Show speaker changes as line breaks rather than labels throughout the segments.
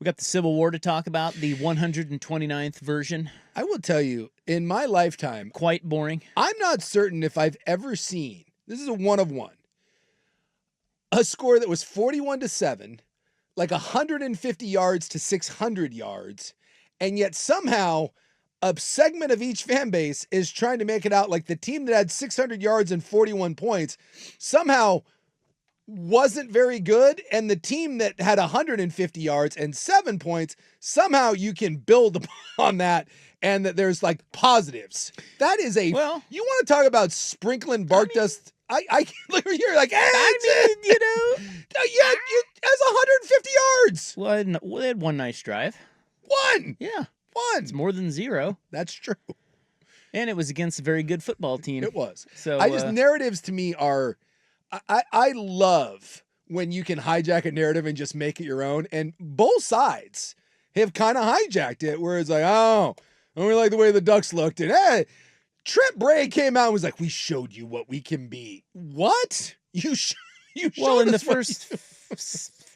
got the Civil War to talk about, the 129th version.
I will tell you, in my lifetime,
quite boring.
I'm not certain if I've ever seen, this is a 1-of-1, a score that was 41-7, like 150 yards to 600 yards, and yet somehow a segment of each fan base is trying to make it out like the team that had 600 yards and 41 points somehow wasn't very good, and the team that had 150 yards and 7 points, somehow you can build upon that, and that there's like positives. That is you want to talk about sprinkling bark dust. I look, you're like, hey, that's 150 yards.
Well, they had one nice drive.
One.
Yeah.
One.
It's more than zero.
That's true.
And it was against a very good football team.
It was.
So
narratives to me are, I love when you can hijack a narrative and just make it your own. And both sides have kind of hijacked it, where it's like, oh, I don't really like the way the Ducks looked. And hey, Trent Bray came out and was like, we showed you what we can be. What? You showed
well, in
us
the first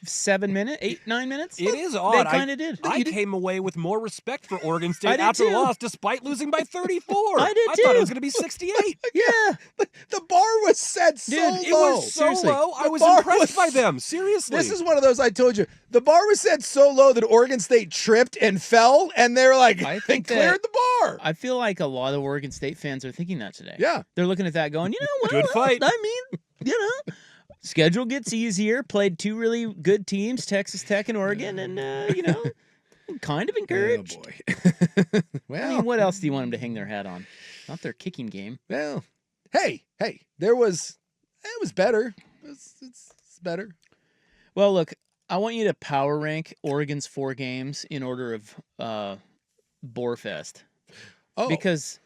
7 minutes, 8, 9 minutes?
It is odd.
They kind of did.
I came away with more respect for Oregon State
did
after the
too.
loss, despite losing by 34.
I did
I
too.
thought it was going to be 68.
Yeah.
The bar was set so low.
It was so
Seriously.
low. I
The
was
bar
impressed
was-
by them. Seriously.
This is one of those I told you. The bar was set so low that Oregon State tripped and fell, and they were like,
I
they
think
cleared the bar.
I feel like a lot of Oregon State fans are thinking that today.
Yeah.
They're looking at that going,
Good fight.
I mean, schedule gets easier. Played two really good teams, Texas Tech and Oregon, and, kind of encouraged.
Oh, boy. Well,
I mean, what else do you want them to hang their hat on? Not their kicking game.
well, hey, it was better. It's better.
Well, look, I want you to power rank Oregon's 4 games in order of Borefest.
Oh,
Because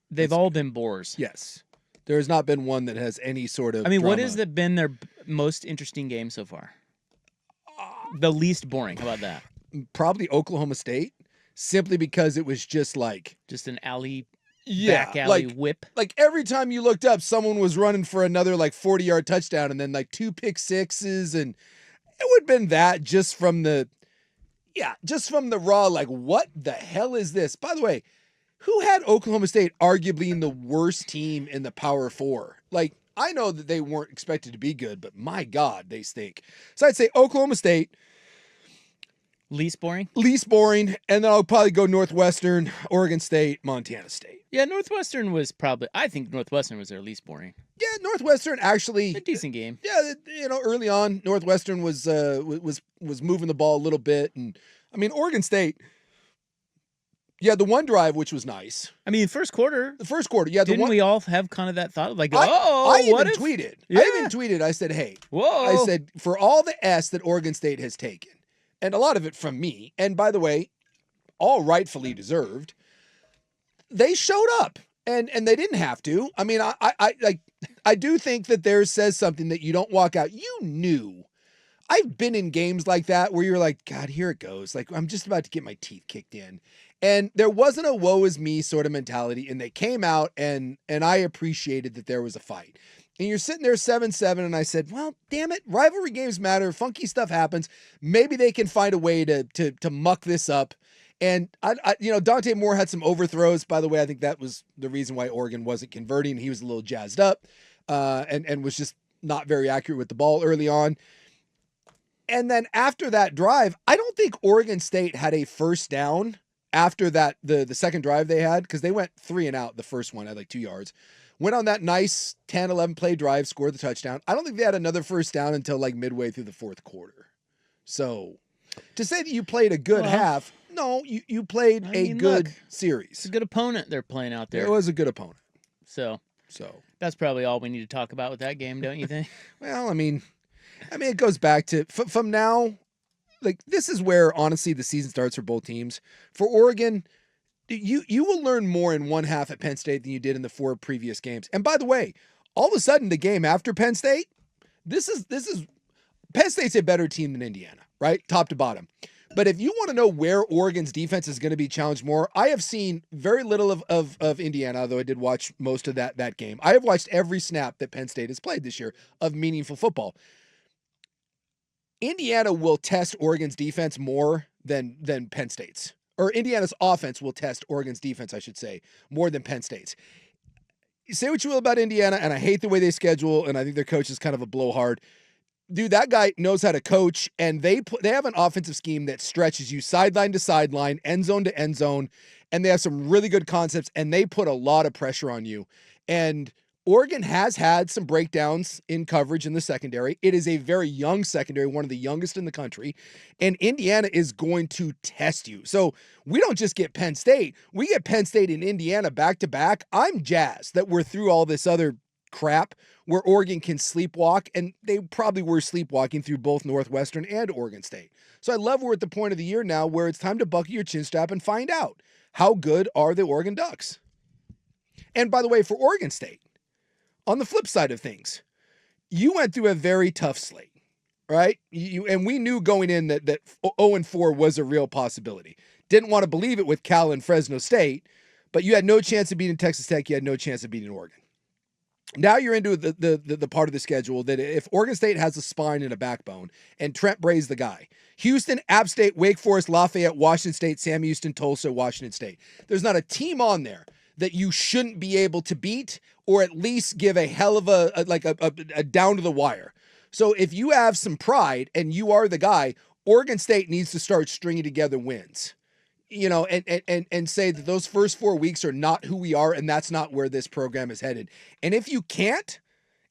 they've all been bores.
yes. There has not been one that has any sort of
I mean, what
drama.
has been their most interesting game so far? The least boring. How about that?
Probably Oklahoma State, simply because it was just like,
Just an back alley
like
whip.
like every time you looked up, someone was running for another like 40-yard touchdown, and then like 2 pick sixes, and it would have been that just from the raw, like, what the hell is this? By the way, who had Oklahoma State arguably in the worst team in the Power 4? Like, I know that they weren't expected to be good, but my God, they stink. So I'd say Oklahoma State,
Least boring?
least boring, and then I'll probably go Northwestern, Oregon State, Montana State.
Yeah, Northwestern was I think Northwestern was their least boring.
Yeah, Northwestern actually,
A decent game.
yeah, early on, Northwestern was moving the ball a little bit, and I mean Oregon State. Yeah, the one drive, which was nice.
I mean, first quarter,
The first quarter, yeah, the
didn't
one.
we all have kind of that thought of like,
I
what
even
if?
tweeted.
Yeah.
I even tweeted. I said, "Hey,"
Whoa.
I said, for all the S that Oregon State has taken, and a lot of it from me, and by the way, all rightfully deserved, they showed up, and they didn't have to. I mean, I do think that there says something that you don't walk out. You knew. I've been in games like that where you're like, God, here it goes. Like, I'm just about to get my teeth kicked in. And there wasn't a woe is me sort of mentality. And they came out, and I appreciated that there was a fight. And you're sitting there 7-7, and I said, well, damn it, rivalry games matter. Funky stuff happens. Maybe they can find a way to muck this up. And Dante Moore had some overthrows. By the way, I think that was the reason why Oregon wasn't converting. He was a little jazzed up, and was just not very accurate with the ball early on. And then after that drive, I don't think Oregon State had a first down after that, the second drive they had, because they went 3 and out the first one at like 2 yards. Went on that nice 10, 11 play drive, scored the touchdown. I don't think they had another first down until like midway through the fourth quarter. So to say that you played a good half, no, you played a good series.
It's a good opponent they're playing out there.
It was a good opponent.
So
So
that's probably all we need to talk about with that game, don't you think?
well, I mean, it goes back to from now, like this is where honestly the season starts for both teams. For Oregon, you will learn more in one half at Penn State than you did in the 4 previous games. And by the way, all of a sudden the game after Penn State, this is Penn State's a better team than Indiana, right? Top to bottom. But if you want to know where Oregon's defense is going to be challenged more, I have seen very little of Indiana, although I did watch most of that game. I have watched every snap that Penn State has played this year of meaningful football. Indiana will test Oregon's defense more than Penn State's. Or Indiana's offense will test Oregon's defense, I should say, more than Penn State's. You say what you will about Indiana, and I hate the way they schedule, and I think their coach is kind of a blowhard. Dude, that guy knows how to coach, and they have an offensive scheme that stretches you sideline to sideline, end zone to end zone, and they have some really good concepts, and they put a lot of pressure on you. And Oregon has had some breakdowns in coverage in the secondary. It is a very young secondary, one of the youngest in the country, and Indiana is going to test you. So we don't just get Penn State. We get Penn State and Indiana back-to-back. I'm jazzed that we're through all this other crap where Oregon can sleepwalk, and they probably were sleepwalking through both Northwestern and Oregon State. So I love we're at the point of the year now where it's time to buckle your chin strap and find out how good are the Oregon Ducks. And by the way, for Oregon State, on the flip side of things, you went through a very tough slate, right? And we knew going in that 0-4 was a real possibility. Didn't want to believe it with Cal and Fresno State, but you had no chance of beating Texas Tech. You had no chance of beating Oregon. Now you're into the part of the schedule that if Oregon State has a spine and a backbone, and Trent Bray's the guy, Houston, App State, Wake Forest, Lafayette, Washington State, Sam Houston, Tulsa, Washington State. There's not a team on there that you shouldn't be able to beat or at least give a hell of a down to the wire. So if you have some pride and you are the guy, Oregon State needs to start stringing together wins. You know, and say that those first 4 weeks are not who we are, and that's not where this program is headed. And if you can't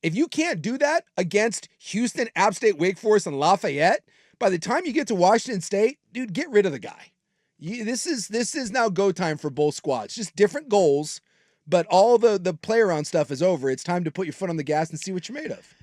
do that against Houston, App State, Wake Forest, and Lafayette, by the time you get to Washington State, dude, get rid of the guy. This is now go time for both squads. Just different goals, but all the play around stuff is over. It's time to put your foot on the gas and see what you're made of.